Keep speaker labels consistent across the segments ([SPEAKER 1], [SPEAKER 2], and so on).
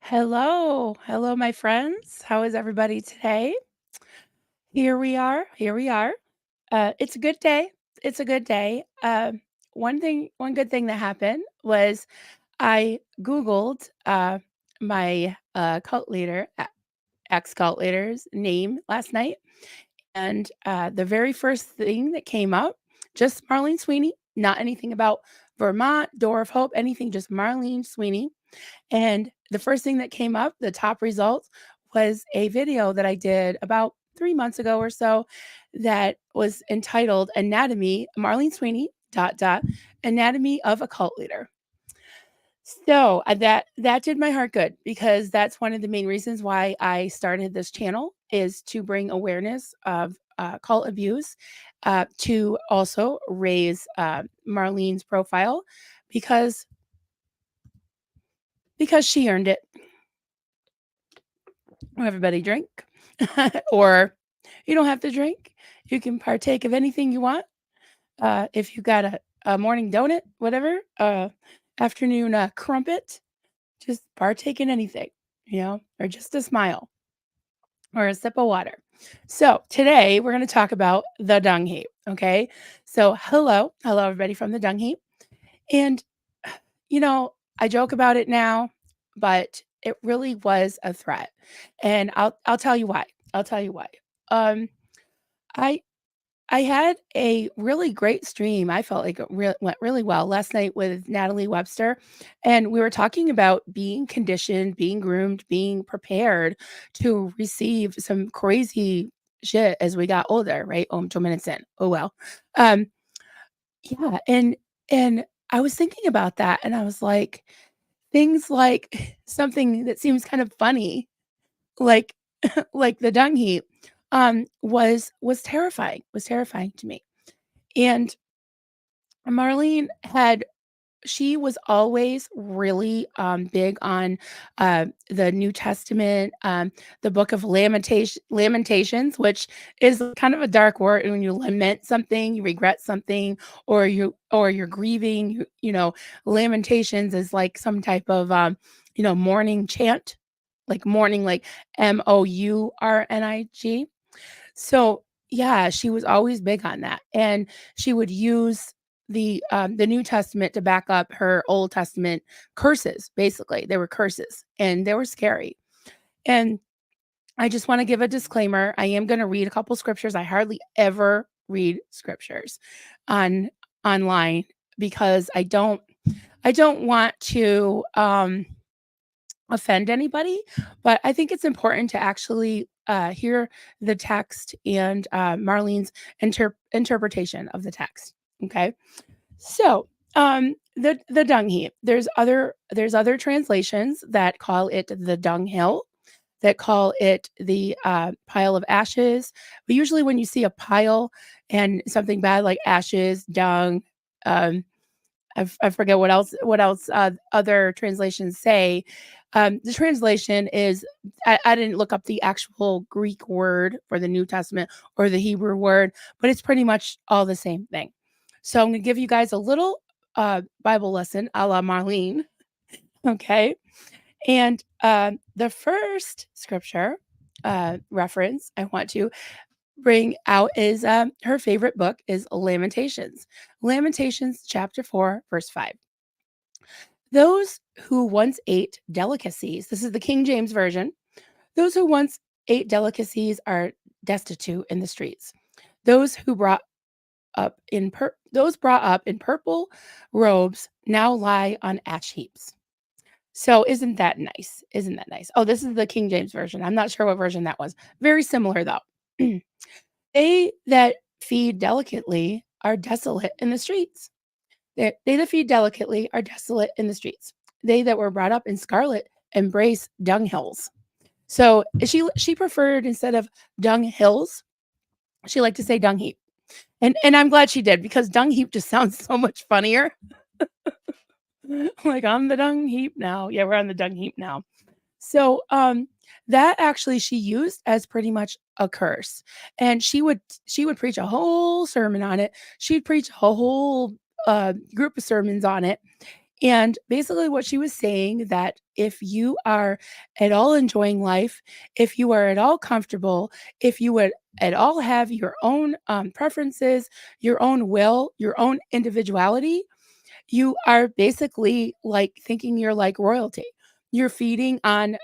[SPEAKER 1] Hello. Hello, my friends. How is everybody today? Here we are. Here we are. It's a good day. It's a good day. One good thing that happened was I Googled my cult leader, ex cult leader's name last night. And the very first thing that came up, just Marlene Sweeney, not anything about Vermont, Door of Hope, anything, just Marlene Sweeney. And the first thing that came up, the top results, was a video that I did about 3 months ago or so that was entitled Anatomy, Marlene Sweeney, Anatomy of a Cult Leader. So that did my heart good because that's one of the main reasons why I started this channel is to bring awareness of cult abuse, to also raise Marlene's profile because she earned it. Everybody drink. Or you don't have to drink. You can partake of anything you want. If you got a morning donut, whatever, afternoon crumpet, just partake in anything, or just a smile or a sip of water. So today we're going to talk about the Dung Heap. Okay. So hello everybody from the Dung Heap. And I joke about it now, but it really was a threat. And I'll tell you why. I'll tell you why. Um, I I had a really great stream. I felt like it went really well last night with Natalie Webster, and we were talking about being conditioned, being groomed, being prepared to receive some crazy shit as we got older. Right? 2 minutes in. Oh well. Um, yeah, and I was thinking about that, and I was like, things like something that seems kind of funny, like like the dung heap, was terrifying to me. And Marlene she was always really big on the New Testament, the book of Lamentations, which is kind of a dark word. When you lament something, you regret something, or you're grieving. Lamentations is like some type of mourning chant, like mourning, like Mourning. So yeah, she was always big on that, and she would use the New Testament to back up her Old Testament curses. Basically, they were curses, and they were scary. And I just want to give a disclaimer: I am going to read a couple scriptures. I hardly ever read scriptures on online because I don't want to offend anybody, but I think it's important to actually hear the text and Marlene's interpretation of the text. Okay, so the dung heap. There's other translations that call it the dunghill, that call it the pile of ashes. But usually, when you see a pile and something bad like ashes, dung, um, I forget what else other translations say. The translation is I didn't look up the actual Greek word for the New Testament or the Hebrew word, but it's pretty much all the same thing. So I'm going to give you guys a little Bible lesson a la Marlene. Okay. And the first scripture reference I want to bring out is her favorite book is Lamentations chapter 4 verse 5. Those who once ate delicacies, this is the King James version. Those who once ate delicacies are destitute in the streets. Those who brought up in purple robes now lie on ash heaps. So isn't that nice? Isn't that nice? Oh, this is the King James version. I'm not sure what version that was. Very similar though. They that feed delicately are desolate in the streets. They that feed delicately are desolate in the streets. They that were brought up in scarlet embrace dunghills. So she preferred, instead of dung hills, she liked to say dung heap. And I'm glad she did, because dung heap just sounds so much funnier. Like, I'm the dung heap now. Yeah, we're on the dung heap now. So that actually she used as pretty much a curse. And she would preach a whole sermon on it. She'd preach a whole group of sermons on it. And basically, what she was saying that if you are at all enjoying life, if you are at all comfortable, if you would at all have your own preferences, your own will, your own individuality, you are basically like thinking you're like royalty. You're feeding on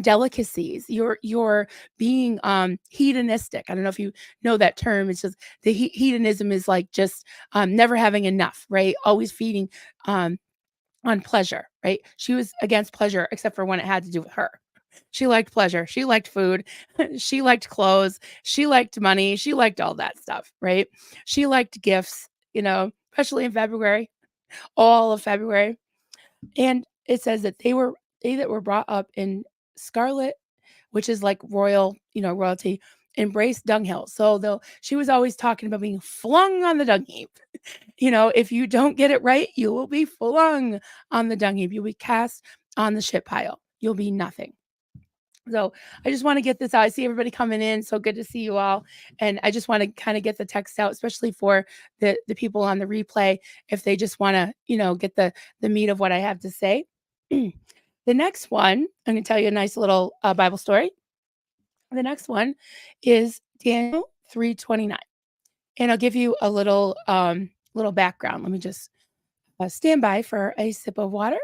[SPEAKER 1] delicacies. You're being hedonistic. I don't know if you know that term. It's just the hedonism is like just never having enough, right? Always feeding um on pleasure, right? She was against pleasure except for when it had to do with her. She liked pleasure. She liked food. She liked clothes. She liked money. She liked all that stuff, right? She liked gifts, especially in February, all of February. And it says that they that were brought up in scarlet, which is like royal, royalty, embraced dunghill. So though she was always talking about being flung on the dung heap. If you don't get it right, you will be flung on the dung heap. You'll be cast on the shit pile. You'll be nothing. So I just want to get this out. I see everybody coming in. So good to see you all. And I just want to kind of get the text out, especially for the people on the replay, if they just want to, get the meat of what I have to say. The next one, I'm going to tell you a nice little Bible story. The next one is Daniel 3:29. And I'll give you a little background. Let me just stand by for a sip of water.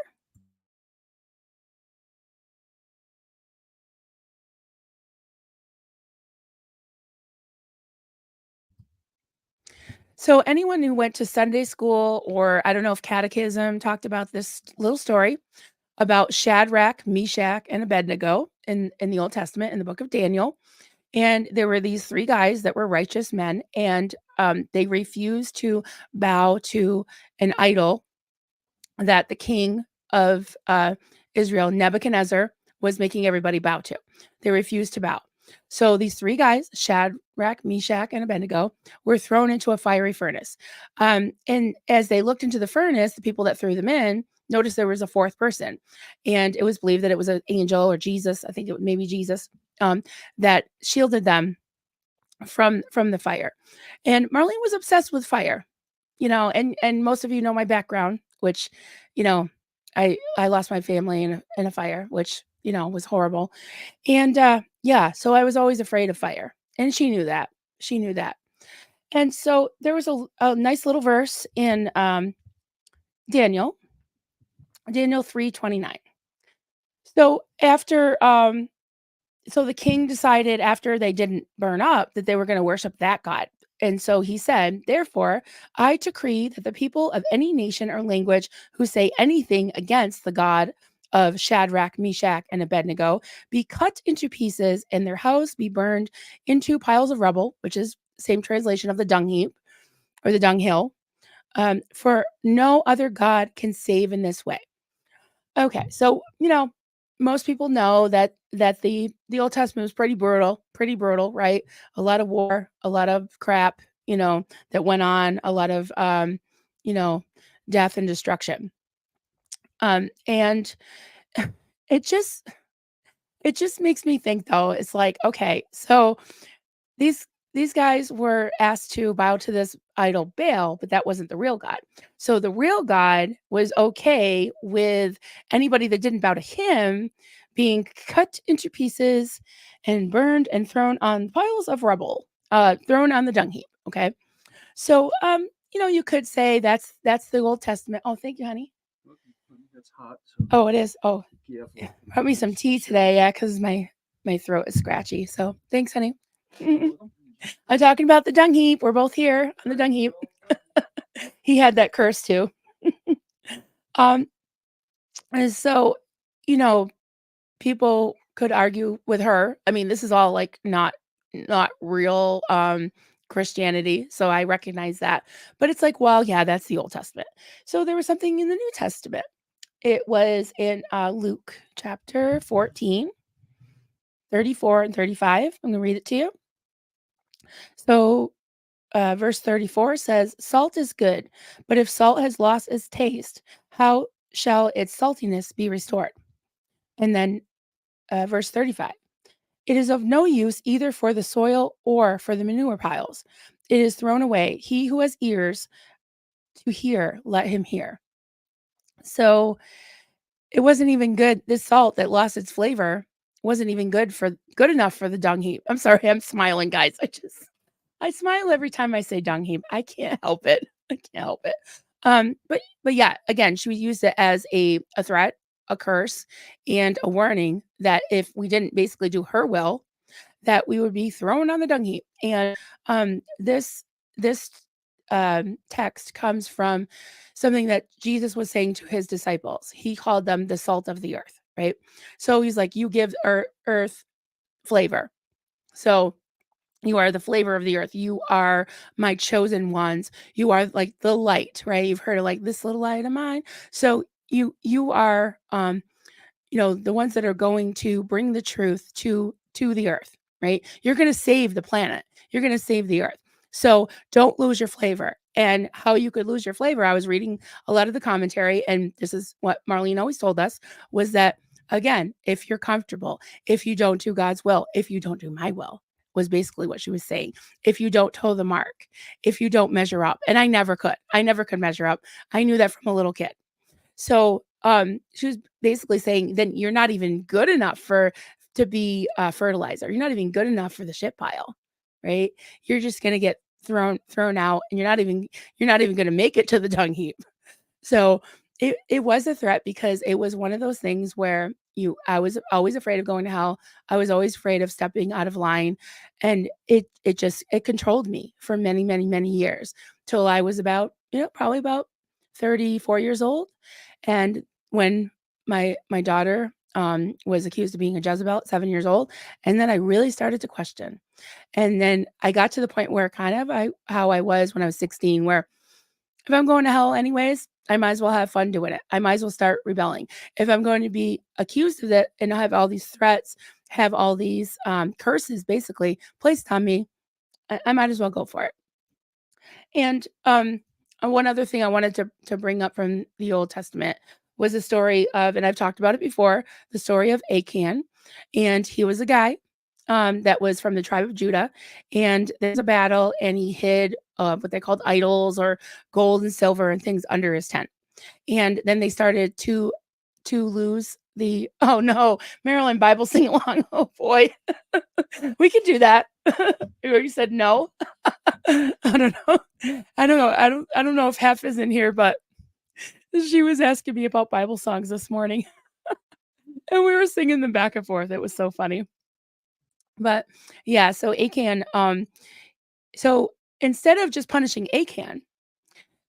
[SPEAKER 1] So anyone who went to Sunday school, or I don't know if catechism talked about this little story about Shadrach, Meshach, and Abednego in the Old Testament in the book of Daniel. And there were these three guys that were righteous men, and they refused to bow to an idol that the king of Israel, Nebuchadnezzar, was making everybody bow to. They refused to bow. So these three guys, Shadrach, Meshach, and Abednego, were thrown into a fiery furnace. And as they looked into the furnace, the people that threw them in noticed there was a fourth person. And it was believed that it was an angel or Jesus, I think it was maybe Jesus, that shielded them from the fire. And Marlene was obsessed with fire, and most of you know my background, which, you know, I lost my family in a fire, which, was horrible. And yeah, so I was always afraid of fire. And she knew that. She knew that. And so there was a nice little verse in Daniel, Daniel 3:29. So so the king decided after they didn't burn up that they were going to worship that God. And so he said, therefore, I decree that the people of any nation or language who say anything against the God of Shadrach, Meshach, and Abednego be cut into pieces and their house be burned into piles of rubble, which is same translation of the dung heap or the dunghill. For no other God can save in this way. Okay, so most people know that the Old Testament was pretty brutal, right? A lot of war, a lot of crap, that went on, a lot of you know, death and destruction. And it just it just makes me think though, it's like, okay, so these these guys were asked to bow to this idol Baal, but that wasn't the real God. So the real God was okay with anybody that didn't bow to him being cut into pieces and burned and thrown on piles of rubble, thrown on the dung heap. Okay. So you could say that's the Old Testament. Oh, thank you, honey.
[SPEAKER 2] It's hot. So
[SPEAKER 1] Oh, it is. Oh,
[SPEAKER 2] careful.
[SPEAKER 1] yeah. Brought me some tea today, yeah, because my throat is scratchy. So thanks, honey. I'm talking about the dung heap. We're both here on the dung heap. He had that curse too. um, and so, you know, people could argue with her. I mean, this is all like not real Christianity, so I recognize that. But it's like, well, yeah, that's the Old Testament. So there was something in the New Testament. It was in Luke chapter 14, 34 and 35. I'm going to read it to you. So verse 34 says, salt is good, but if salt has lost its taste, how shall its saltiness be restored? And then verse 35, it is of no use either for the soil or for the manure piles. It is thrown away. He who has ears to hear, let him hear. So it wasn't even good. This salt that lost its flavor wasn't even good enough for the dung heap. I'm sorry, I'm smiling, guys. I smile every time I say dung heap. I can't help it. I can't help it. But yeah, again, she used it as a threat, a curse, and a warning that if we didn't basically do her will, that we would be thrown on the dung heap. And this text comes from something that Jesus was saying to his disciples. He called them the salt of the earth, right? So he's like, you give earth flavor. So you are the flavor of the earth. You are my chosen ones. You are like the light, right? You've heard of like this little light of mine. So you are the ones that are going to bring the truth to the earth, right? You're going to save the planet. You're going to save the earth. So don't lose your flavor. And how you could lose your flavor, I was reading a lot of the commentary, and this is what Marlene always told us, was that again, if you're comfortable, if you don't do God's will, if you don't do my will, was basically what she was saying. If you don't toe the mark, if you don't measure up, and I never could measure up. I knew that from a little kid. So, she was basically saying, then you're not even good enough to be fertilizer. You're not even good enough for the shit pile, right? You're just gonna get thrown out, and you're not even gonna make it to the dung heap. So it was a threat because it was one of those things where I was always afraid of going to hell. I was always afraid of stepping out of line, and it controlled me for many, many, many years till I was about, probably about 34 years old. And when my daughter was accused of being a Jezebel at 7 years old, and then I really started to question. And then I got to the point where kind of how I was when I was 16, where if I'm going to hell anyways, I might as well have fun doing it. I might as well start rebelling. If I'm going to be accused of it and have all these threats, have all these curses basically placed on me, I might as well go for it. And one other thing I wanted to bring up from the Old Testament was the story of, and I've talked about it before, the story of Achan. And he was a guy that was from the tribe of Judah. And there's a battle, and he hid what they called idols or gold and silver and things under his tent. And then they started to lose the oh no, Marilyn Bible sing along. Oh boy, we can do that. You said no. I don't know. I don't know. I don't know if Hef is in here, but she was asking me about Bible songs this morning, and we were singing them back and forth. It was so funny. But yeah, so Achan, so instead of just punishing Achan,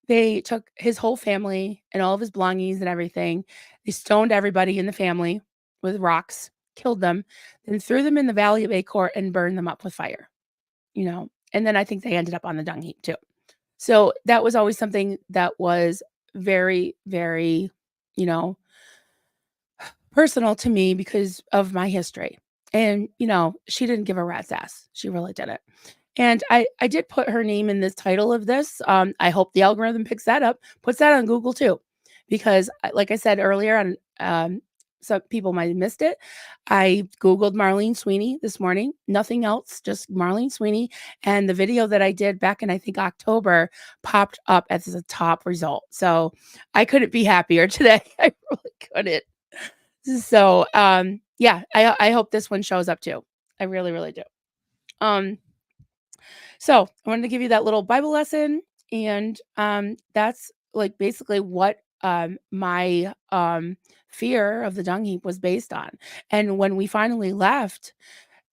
[SPEAKER 1] they took his whole family and all of his belongings and everything. They stoned everybody in the family with rocks, killed them, then threw them in the valley of Achor and burned them up with fire. And then I think they ended up on the dung heap too. So that was always something that was very, very, you know, personal to me because of my history. And, she didn't give a rat's ass. She really didn't. And I did put her name in the title of this. I hope the algorithm picks that up, puts that on Google too, because like I said earlier, on some people might have missed it. I Googled Marlene Sweeney this morning, nothing else, just Marlene Sweeney. And the video that I did back in, I think, October popped up as the top result. So I couldn't be happier today. I really couldn't. So yeah, I hope this one shows up too. I really, really do. Um, so I wanted to give you that little Bible lesson, and that's like basically what my fear of the dung heap was based on. And when we finally left,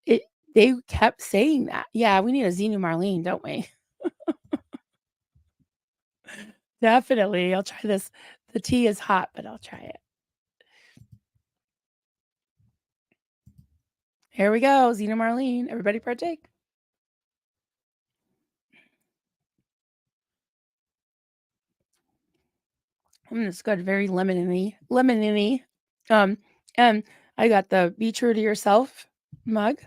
[SPEAKER 1] it they kept saying that. Yeah, we need a Xenu Marlene, don't we? Definitely. I'll try this. The tea is hot, but I'll try it. Here we go, Xenu Marlene. Everybody partake. It's good, very lemony. Um, and I got the "Be True to Yourself" mug,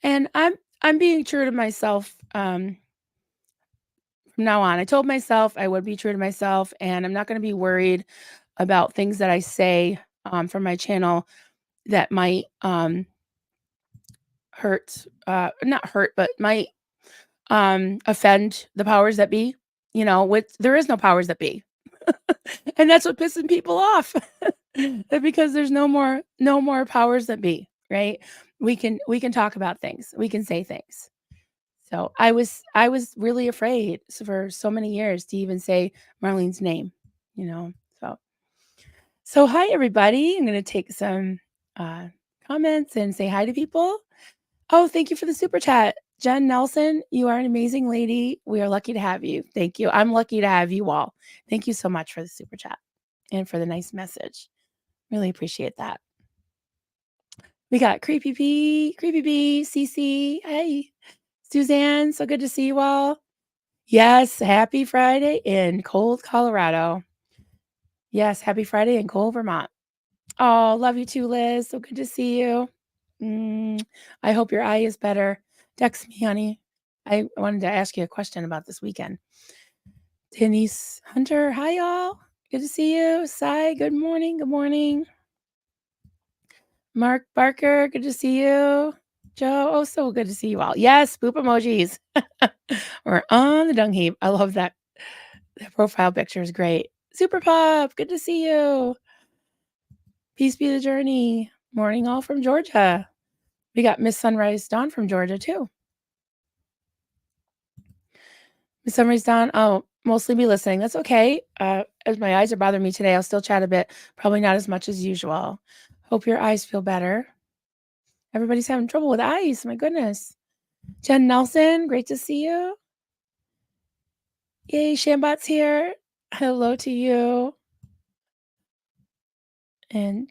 [SPEAKER 1] and I'm being true to myself from now on. I told myself I would be true to myself, and I'm not going to be worried about things that I say from my channel that might hurt, not hurt, but might offend the powers that be. With there is no powers that be. And that's what pisses people off. Because there's no more powers that be, right? We can talk about things. We can say things. So I was really afraid for so many years to even say Marlene's name, you know. So hi everybody. I'm going to take some uh comments and say hi to people. Oh, thank you for the super chat. Jen Nelson, you are an amazing lady. We are lucky to have you. Thank you. I'm lucky to have you all. Thank you so much for the super chat and for the nice message. Really appreciate that. We got Creepy B, CC. Hey, Suzanne. So good to see you all. Yes, happy Friday in cold Colorado. Yes, happy Friday in cold Vermont. Oh, love you too, Liz. So good to see you. I hope your eye is better. Text me, honey. I wanted to ask you a question about this weekend. Denise Hunter, hi, y'all. Good to see you. Sai, good morning. Good morning. Mark Barker, good to see you. Joe, oh, so good to see you all. Yes, poop emojis. We're on the dung heap. I love that. That profile picture is great. Super Pop, good to see you. Peace be the journey. Morning all from Georgia. We got Miss Sunrise Dawn from Georgia too. Miss Sunrise Dawn, I'll mostly be listening. That's okay. As my eyes are bothering me today, I'll still chat a bit. Probably not as much as usual. Hope your eyes feel better. Everybody's having trouble with eyes. My goodness. Jen Nelson, great to see you. Yay, Shambot's here. Hello to you. And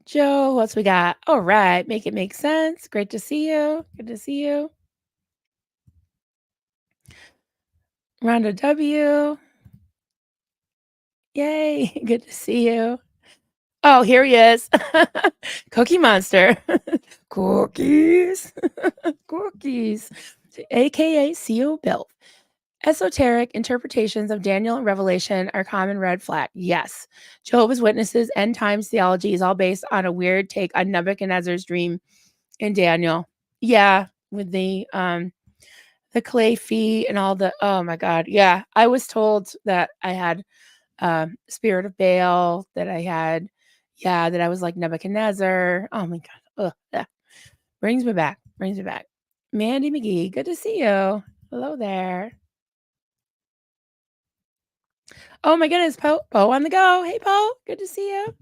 [SPEAKER 1] Joe, what else we got? All right, make it make sense. Great to see you. Good to see you. Rhonda W. Yay, good to see you. Oh, here he is. Cookie Monster. Cookies. Cookies. AKA CO Bill. Esoteric interpretations of Daniel and Revelation are common red flag. Yes. Jehovah's Witnesses end times theology is all based on a weird take on Nebuchadnezzar's dream in Daniel. Yeah, with the clay feet and all the, oh my God. Yeah. I was told that I had spirit of Baal, that I had, yeah, that I was like Nebuchadnezzar. Oh my God. Ugh, yeah. Brings me back. Brings me back. Mandy McGee, good to see you. Hello there. Oh my goodness, Poe on the go. Hey Poe, good to see you.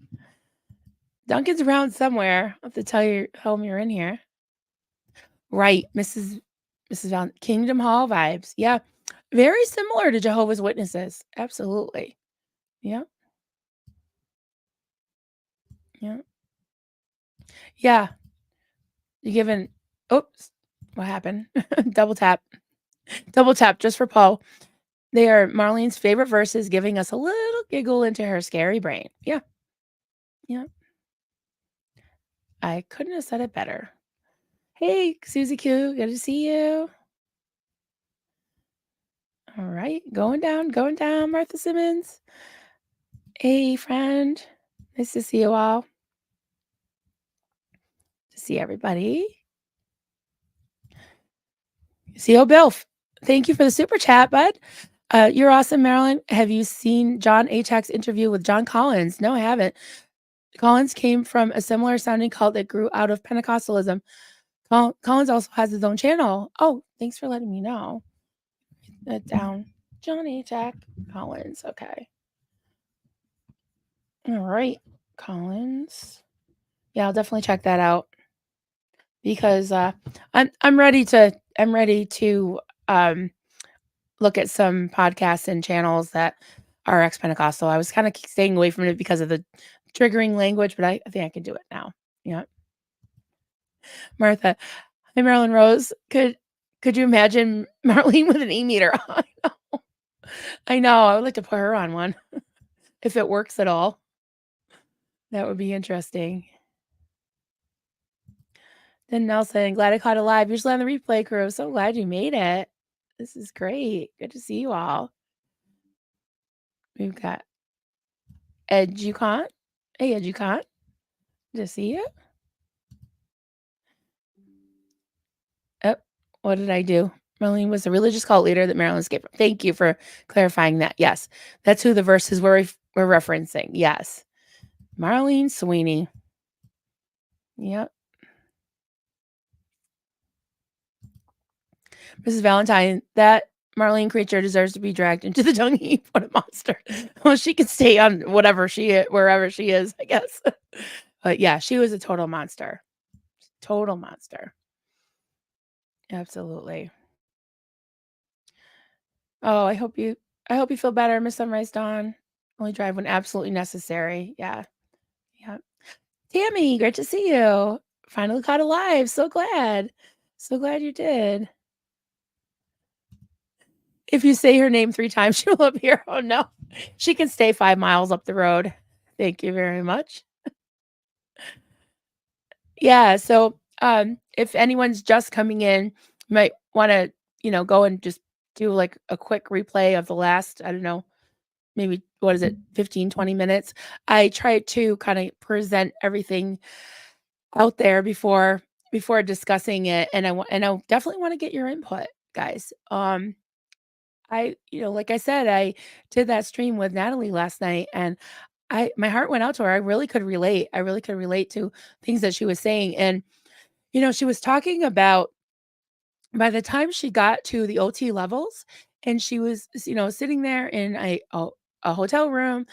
[SPEAKER 1] Duncan's around somewhere. I'll have to tell you home you're in here. Right, Mrs. Val Kingdom Hall vibes. Yeah. Very similar to Jehovah's Witnesses. Absolutely. Yeah. Yeah. Yeah. You given oops. What happened? Double tap. Double tap just for Poe. They are Marlene's favorite verses, giving us a little giggle into her scary brain. Yeah. Yeah. I couldn't have said it better. Hey, Susie Q, good to see you. All right, going down, Martha Simmons. Hey, friend. Nice to see you all. To see everybody. CO Bilf, thank you for the super chat, bud. You're awesome, Marilyn. Have you seen John Achak's interview with John Collins? No, I haven't. Collins came from a similar sounding cult that grew out of Pentecostalism. Collins also has his own channel. Oh, thanks for letting me know. Write that down. John Achak Collins. Okay. All right. Collins. Yeah, I'll definitely check that out because I'm ready to look at some podcasts and channels that are ex-Pentecostal. I was kind of staying away from it because of the triggering language, but I think I can do it now. Yeah. Martha. Hey, Marilyn Rose. Could you imagine Marlene with an e-meter? I know. I know. I would like to put her on one if it works at all. That would be interesting. Then Nelson, glad I caught it live. Usually on the replay crew. So glad you made it. This is great. Good to see you all. We've got Educant. Hey, Educant. Good to see you. Oh, what did I do? Marlene was a religious cult leader that Marilyn escaped from. Thank you for clarifying that. Yes, that's who the verses were we're referencing. Yes. Marlene Sweeney. Yep. Mrs. Valentine, that Marlene creature deserves to be dragged into the dung heap. What a monster. Well, she could stay on wherever she is, I guess. But yeah, she was a total monster. Total monster. Absolutely. Oh, I hope you feel better, Miss Sunrise Dawn. Only drive when absolutely necessary. Yeah. Yeah. Tammy, great to see you. Finally caught alive. So glad. So glad you did. If you say her name 3 times, she will appear. Oh, no. She can stay 5 miles up the road. Thank you very much. Yeah, so, if anyone's just coming in, you might wanna, go and just do, like, a quick replay of the last, I don't know, maybe what is it, 15, 20 minutes. I try to kinda present everything out there before discussing it, and I definitely wanna get your input, guys. Like I said, I did that stream with Natalie last night, and I my heart went out to her. I really could relate. I really could relate to things that she was saying, and, she was talking about by the time she got to the OT levels and she was, sitting there in a hotel room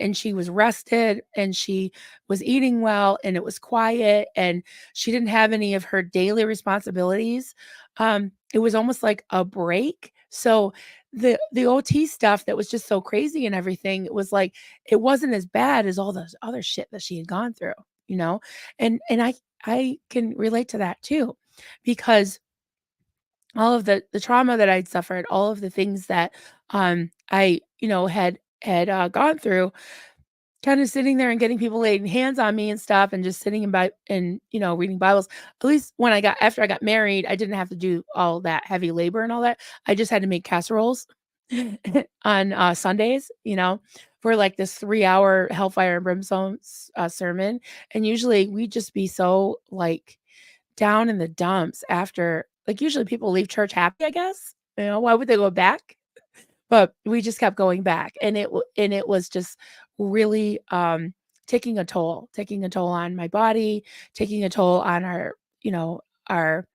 [SPEAKER 1] and she was rested and she was eating well and it was quiet and she didn't have any of her daily responsibilities. It was almost like a break. So the OT stuff that was just so crazy and everything, it was like it wasn't as bad as all the other shit that she had gone through, you know? And I can relate to that too because all of the trauma that I'd suffered, all of the things that, I, had gone through, kinda sitting there and getting people laying hands on me and stuff and just sitting and, reading Bibles. At least after I got married, I didn't have to do all that heavy labor and all that. I just had to make casseroles on, Sundays, for, like, this 3-hour hellfire and brimstone sermon, and usually we'd just be so, like, down in the dumps after like, usually people leave church happy, I guess, why would they go back? But we just kept going back, and it was just really, taking a toll on my body, taking a toll on our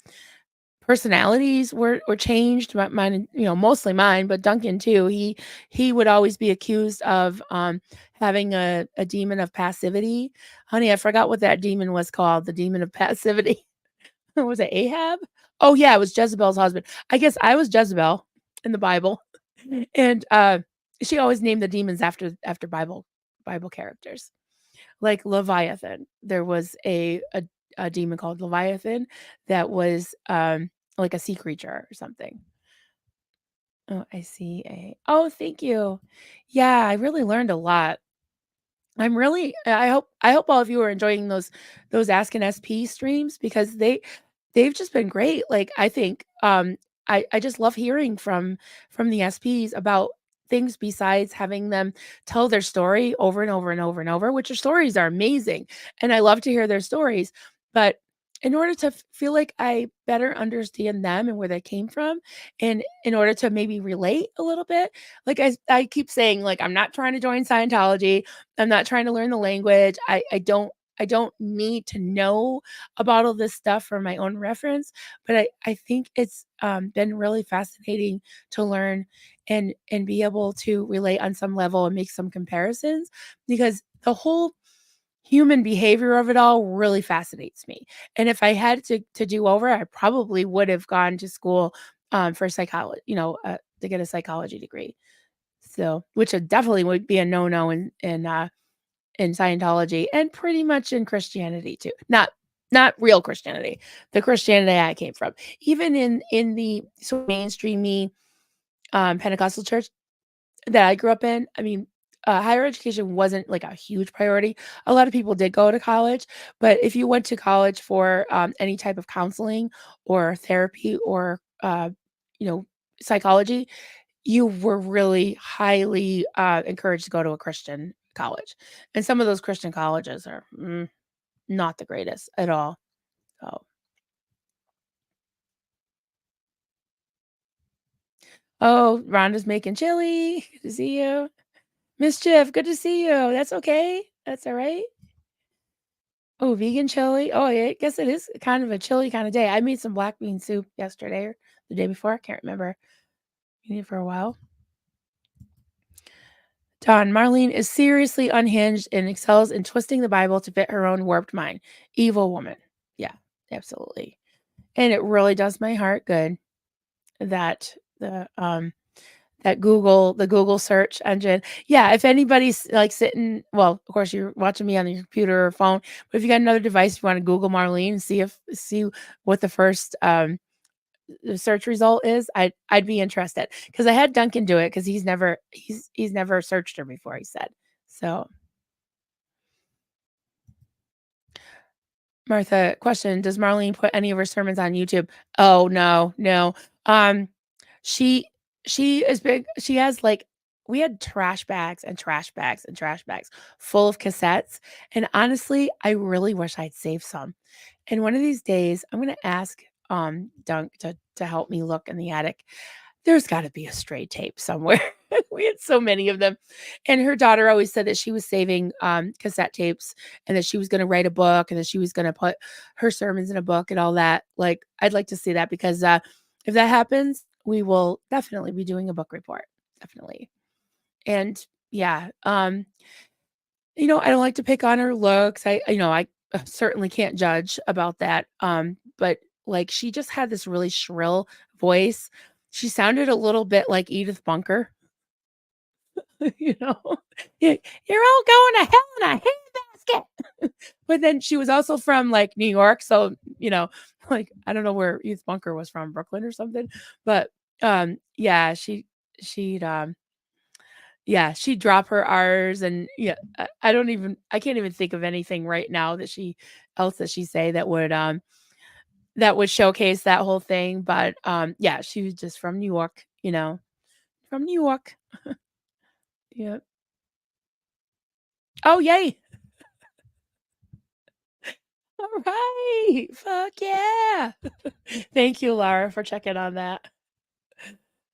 [SPEAKER 1] personalities were changed, mine, mostly mine, but Duncan too, he would always be accused of, having a demon of passivity. Honey, I forgot what that demon was called, the demon of passivity. Was it Ahab? Oh, yeah, it was Jezebel's husband. I guess I was Jezebel in the Bible, and, she always named the demons after Bible characters, like Leviathan. There was a demon called Leviathan that was, like a sea creature or something. Oh, I see a Oh, thank you. Yeah, I really learned a lot. I hope all of you are enjoying those Ask an SP streams because they've just been great. Like I think I just love hearing from the SPs about things besides having them tell their story over and over and over and over, which their stories are amazing. And I love to hear their stories. But in order to feel like I better understand them and where they came from, and in order to maybe relate a little bit, like I keep saying, like, I'm not trying to join Scientology. I'm not trying to learn the language. I don't need to know about all this stuff for my own reference, but I think it's been really fascinating to learn and be able to relate on some level and make some comparisons because the whole human behavior of it all really fascinates me. And if I had to do over, I probably would have gone to school for psychology, to get a psychology degree. So, which would definitely would be a no-no in Scientology and pretty much in Christianity too. Not real Christianity, the Christianity I came from. Even in the sort of mainstreamy, Pentecostal church that I grew up in, I mean, higher education wasn't like a huge priority. A lot of people did go to college, but if you went to college for, any type of counseling or therapy or, you know, psychology, you were really highly, encouraged to go to a Christian college, and some of those Christian colleges are, not the greatest at all, so Oh, Rhonda's making chili. Good to see you. Mischief, good to see you. That's okay. That's all right. Oh, vegan chili. Oh, yeah, I guess it is kind of a chilly kind of day. I made some black bean soup yesterday or the day before. I can't remember. Eating it for a while. Don, Marlene is seriously unhinged and excels in twisting the Bible to fit her own warped mind. Evil woman. Yeah, absolutely. And it really does my heart good that the Google search engine. Yeah, if anybody's like sitting, well, of course you're watching me on your computer or phone, but if you got another device, you want to Google Marlene and see what the first the search result is, I'd be interested because I had Duncan do it because he's never searched her before. He said so. Martha, question: does Marlene put any of her sermons on YouTube? Oh no, no. Um, she she is big. She has like we had trash bags and trash bags and trash bags full of cassettes. And honestly, I really wish I'd saved some. And one of these days, I'm gonna ask Dunk to help me look in the attic. There's got to be a stray tape somewhere. We had so many of them. And her daughter always said that she was saving cassette tapes and that she was going to write a book and that she was going to put her sermons in a book and all that. Like, I'd like to see that because if that happens, we will definitely be doing a book report. Definitely. And yeah, I don't like to pick on her looks. I certainly can't judge about that. But like she just had this really shrill voice. She sounded a little bit like Edith Bunker, you know. You're all going to hell in a handbasket. But then she was also from like New York, so like I don't know where Edith Bunker was from, Brooklyn or something. But yeah, she'd yeah, she'd drop her R's and yeah, I can't even think of anything right now that she say that would showcase that whole thing. But yeah, she was just from New York, from New York. Yeah. Oh, yay. All right. Fuck yeah. Thank you, Laura, for checking on that.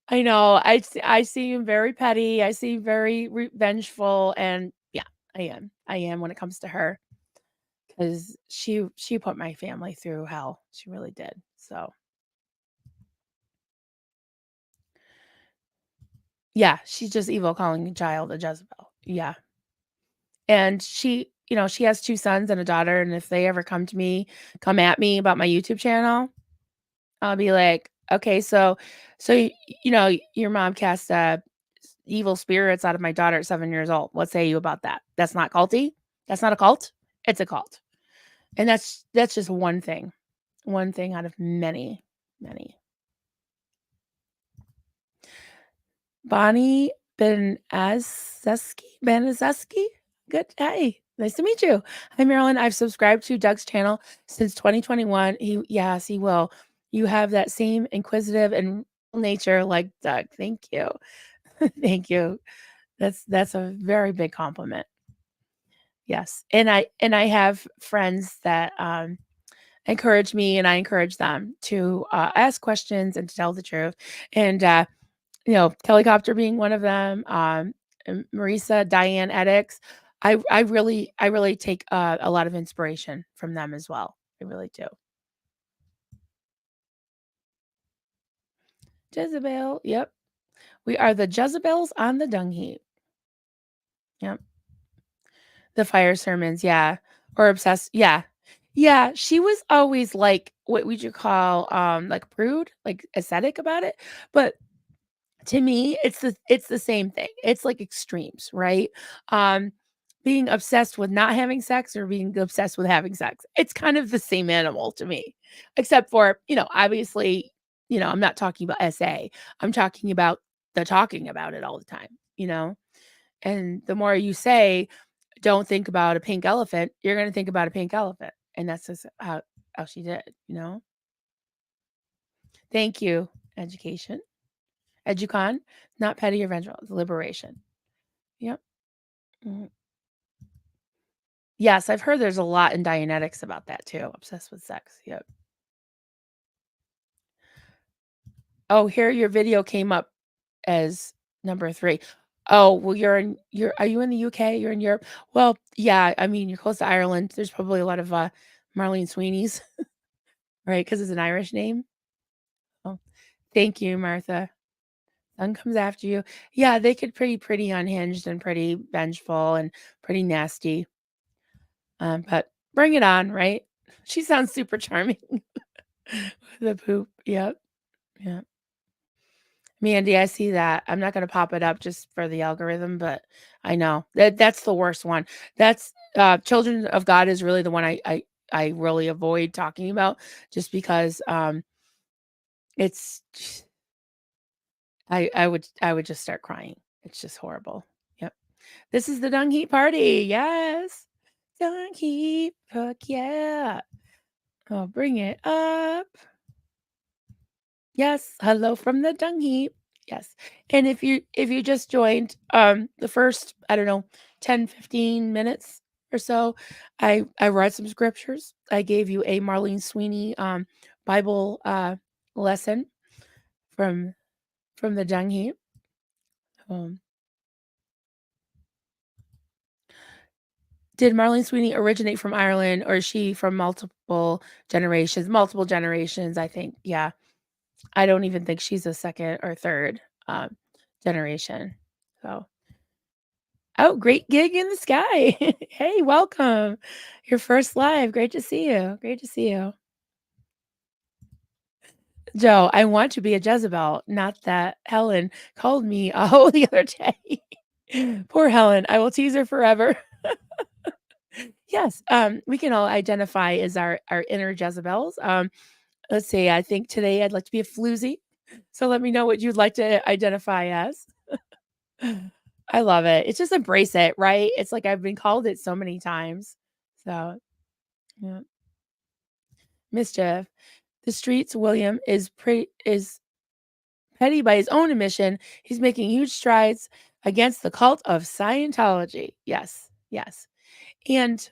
[SPEAKER 1] I know. I seem very petty. I seem very vengeful, and yeah, I am. I am when it comes to her. 'Cause she put my family through hell. She really did. So, yeah, she's just evil calling a child a Jezebel. Yeah. And she has 2 sons and a daughter, and if they ever come at me about my YouTube channel, I'll be like, "Okay, so your mom cast, evil spirits out of my daughter at 7 years old. What say you about that? That's not culty? That's not a cult? It's a cult." And that's just one thing out of many, many. Bonnie Benazeski? Good. Hey, nice to meet you. Hi, Marilyn. I've subscribed to Doug's channel since 2021. Yes, he will. You have that same inquisitive and nature like Doug. Thank you. Thank you. That's a very big compliment. Yes. And I have friends that encourage me and I encourage them to ask questions and to tell the truth. And Helicopter being one of them, and Marisa, Diane Eddix. I really take a lot of inspiration from them as well. I really do. Jezebel, yep. We are the Jezebels on the dung heap. Yep. The fire sermons, yeah. Or obsessed, yeah. Yeah, she was always like what would you call like prude, like ascetic about it. But to me, it's the same thing. It's like extremes, right? Um, being obsessed with not having sex or being obsessed with having sex. It's kind of the same animal to me, except for, obviously, I'm not talking about SA. I'm talking about the talking about it all the time, you know? And the more you say, don't think about a pink elephant, you're going to think about a pink elephant. And that's just how she did. Thank you, education. Educon, not petty or vengeful, it's liberation. Yep. Mhm. Yes, I've heard there's a lot in Dianetics about that too, obsessed with sex, yep. Oh, here your video came up as number 3. Oh, well, you're are you in the UK? You're in Europe? Well, yeah, I mean, you're close to Ireland. There's probably a lot of, Marlene Sweeneys, right? Because it's an Irish name. Oh, thank you, Martha. Sun comes after you. Yeah, they could pretty unhinged and pretty vengeful and pretty nasty. But bring it on, right? She sounds super charming. The poop. Yep. Yeah. Mandy, I see that. I'm not gonna pop it up just for the algorithm, but I know. That's the worst one. That's Children of God is really the one I really avoid talking about just because it's I would just start crying. It's just horrible. Yep. This is the Dung Heap party. Yes. Dung Heap. Fuck yeah. Oh, bring it up. Yes, hello from the dung heap. Yes. And if you just joined the first, I don't know, 10, 15 minutes or so, I read some scriptures. I gave you a Marlene Sweeney Bible lesson from the dung heap. Um, did Marlene Sweeney originate from Ireland or is she from multiple generations? Multiple generations, I think. Yeah. I don't even think she's a second or third um generation. So oh, great gig in the sky. Hey, welcome. Your first live. Great to see you. Great to see you. Joe, I want to be a Jezebel, not that Helen called me a hoe the other day. Poor Helen. I will tease her forever. Yes, we can all identify as our inner Jezebels. Let's see. I think today I'd like to be a floozy. So let me know what you'd like to identify as. I love it. It's just embrace it, right? It's like I've been called it so many times. So, yeah. Mischief. The streets William is petty by his own admission. He's making huge strides against the cult of Scientology. Yes. Yes. And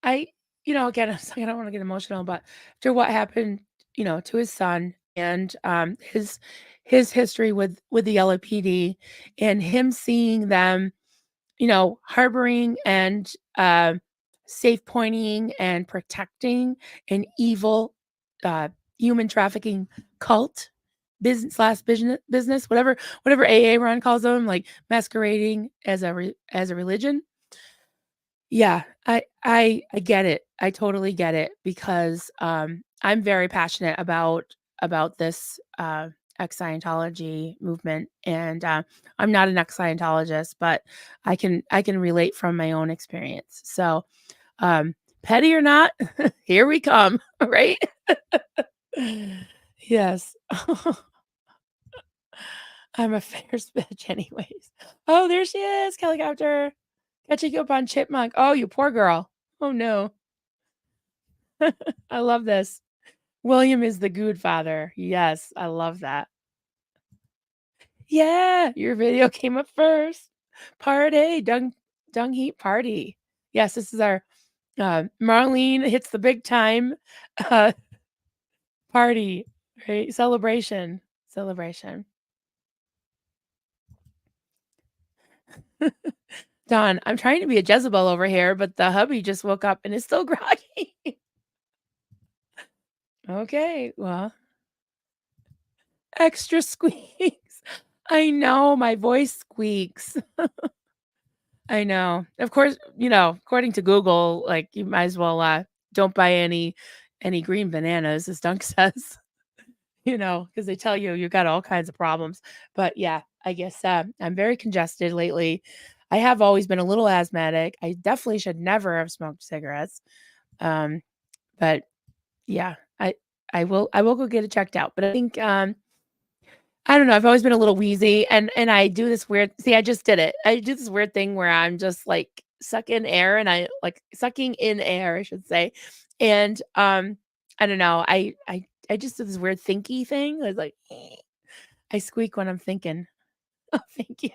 [SPEAKER 1] I again, I don't want to get emotional, but after what happened, to his son and his history with the LAPD and him seeing them harboring and safe pointing and protecting an evil uh, human trafficking cult business, whatever AA run calls them, like masquerading as as a religion. Yeah, I get it. I totally get it because I'm very passionate about this ex-Scientology movement, and I'm not an ex-Scientologist, but I can relate from my own experience. So, petty or not, here we come, right? Yes. I'm a fierce bitch anyways. Oh, there she is, helicopter. Catching up on Chipmunk. Oh, you poor girl. Oh, no. I love this. William is the good father. Yes, I love that. Yeah, your video came up first. Party, Dung Heap party. Yes, this is our Marlene hits the big time uh party, right? Celebration. Celebration. Don, I'm trying to be a Jezebel over here, but the hubby just woke up and is still groggy. Okay, well, extra squeaks. I know my voice squeaks. I know. Of course, according to Google, like you might as well don't buy any green bananas, as Dunk says, because they tell you got all kinds of problems. But yeah, I guess I'm very congested lately. I have always been a little asthmatic. I definitely should never have smoked cigarettes. Um, but yeah, I will go get it checked out. But I think I don't know, I've always been a little wheezy and I do this weird see, I just did it. I do this weird thing where I'm just, like, sucking air and I like, sucking in air, I should say, and, I don't know, I just do this weird thinky thing. It's like, I squeak when I'm thinking. Oh, thank you.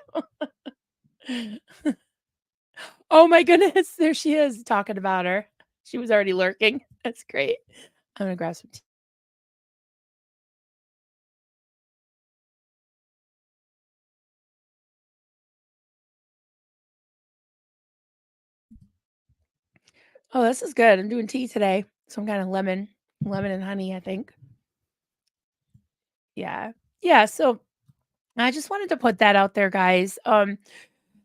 [SPEAKER 1] Oh my goodness, there she is talking about her. She was already lurking. That's great. I'm gonna grab some tea. Oh, this is good. I'm doing tea today. Some kind of lemon and honey, I think. Yeah. Yeah, so I just wanted to put that out there, guys.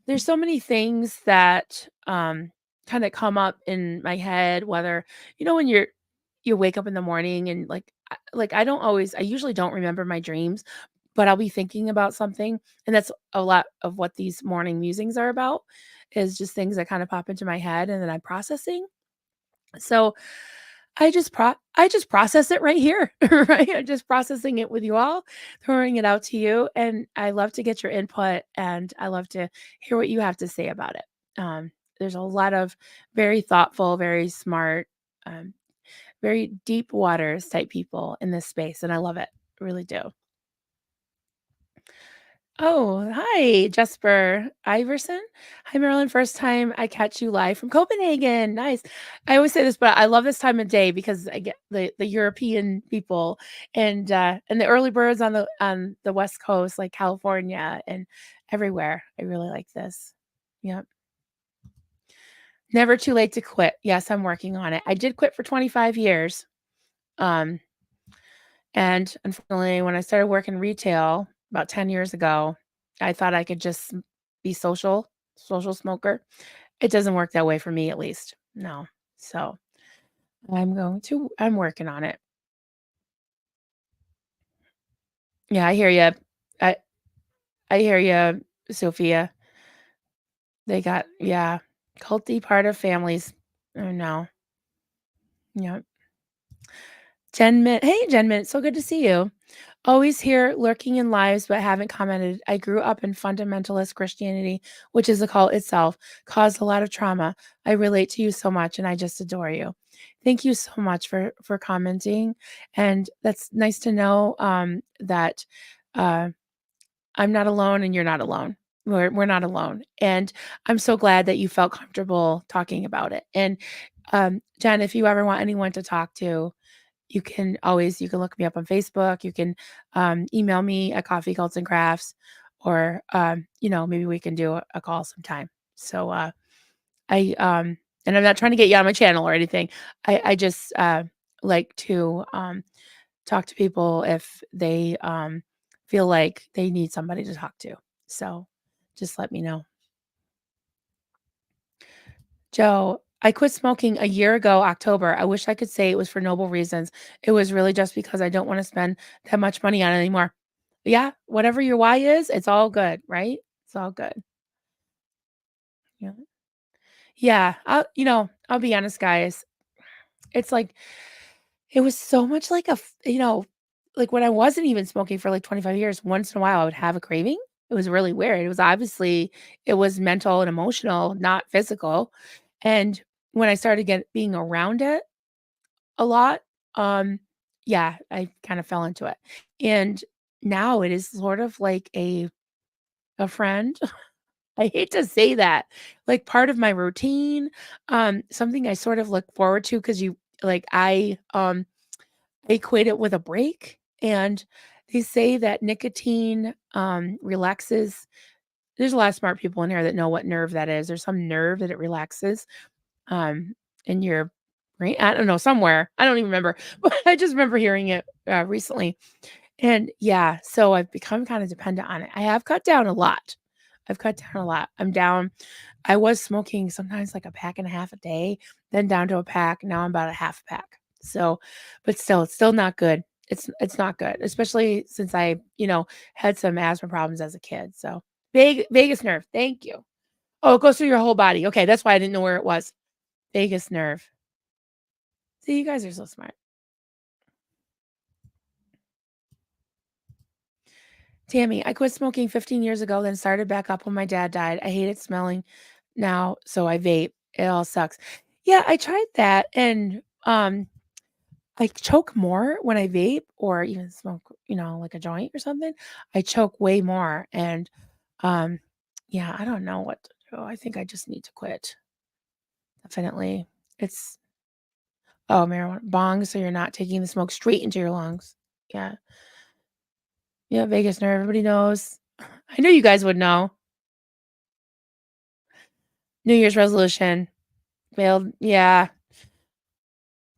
[SPEAKER 1] There's so many things that kind of come up in my head, whether when you wake up in the morning and like I usually don't remember my dreams, but I'll be thinking about something, and that's a lot of what these morning musings are about, is just things that kind of pop into my head and then I'm processing. So I just process it right here, right? I'm just processing it with you all, throwing it out to you, and I love to get your input, and I love to hear what you have to say about it. There's a lot of very thoughtful, very smart, um, very deep waters type people in this space, and I love it. I really do. Oh, hi, Jesper Iverson. Hi, Marilyn. First time I catch you live from Copenhagen. Nice. I always say this, but I love this time of day because I get the European people and the early birds on the West Coast, like California and everywhere. I really like this. Yep. Never too late to quit. Yes, I'm working on it. I did quit for 25 years. Um, And unfortunately, when I started working retail about 10 years ago, I thought I could just be social smoker. It doesn't work that way for me, at least. No. So I'm working on it. Yeah, I hear you. I, I hear you, Sophia. Yeah, culty part of families. Oh, no. Yeah. Jen Mint. Hey, Jen Mint. So good to see you. Always here lurking in lives, but haven't commented. I grew up in fundamentalist Christianity, which is a cult itself, caused a lot of trauma. I relate to you so much, and I just adore you. Thank you so much for commenting, and that's nice to know that uh, I'm not alone, and you're not alone. We're not alone, and I'm so glad that you felt comfortable talking about it. And Jen, if you ever want anyone to talk to, you can look me up on Facebook. You can email me at Coffee Cults and Crafts, or maybe we can do a call sometime. So I and I'm not trying to get you on my channel or anything. I just like to talk to people if they feel like they need somebody to talk to. So just let me know. Joe, I quit smoking a year ago, October. I wish I could say it was for noble reasons. It was really just because I don't want to spend that much money on it anymore. Yeah, whatever your why is, it's all good, right? It's all good. Yeah. Yeah. I'll be honest, guys. It's like it was so much like like when I wasn't even smoking for like 25 years, once in a while I would have a craving. It was really weird. It was mental and emotional, not physical. And when I started being around it a lot, um, yeah, I kind of fell into it. And now it is sort of like a friend. I hate to say that. Like part of my routine, something I sort of look forward to because I equate it with a break, and they say that nicotine relaxes. There's a lot of smart people in here that know what nerve that is. There's some nerve that it relaxes um, in your brain. I don't know, somewhere. I don't even remember, but I just remember hearing it recently. And yeah, so I've become kind of dependent on it. I have cut down a lot. I've cut down a lot. I was smoking sometimes like a pack and a half a day, then down to a pack. Now I'm about a half a pack. So, but still, it's still not good. It's not good, especially since I had some asthma problems as a kid. So, vagus nerve. Thank you. Oh, it goes through your whole body. Okay, that's why I didn't know where it was. Vagus nerve. See, you guys are so smart. Tammy, I quit smoking 15 years ago, then started back up when my dad died. I hate it smelling now, so I vape. It all sucks. Yeah, I tried that, and I choke more when I vape or even smoke, like a joint or something. I choke way more, and um, yeah, I don't know what to do. I think I just need to quit. Definitely, it's marijuana bong, so you're not taking the smoke straight into your lungs. Yeah, yeah, vagus nerve. Everybody knows. I knew you guys would know. New Year's resolution failed. Yeah.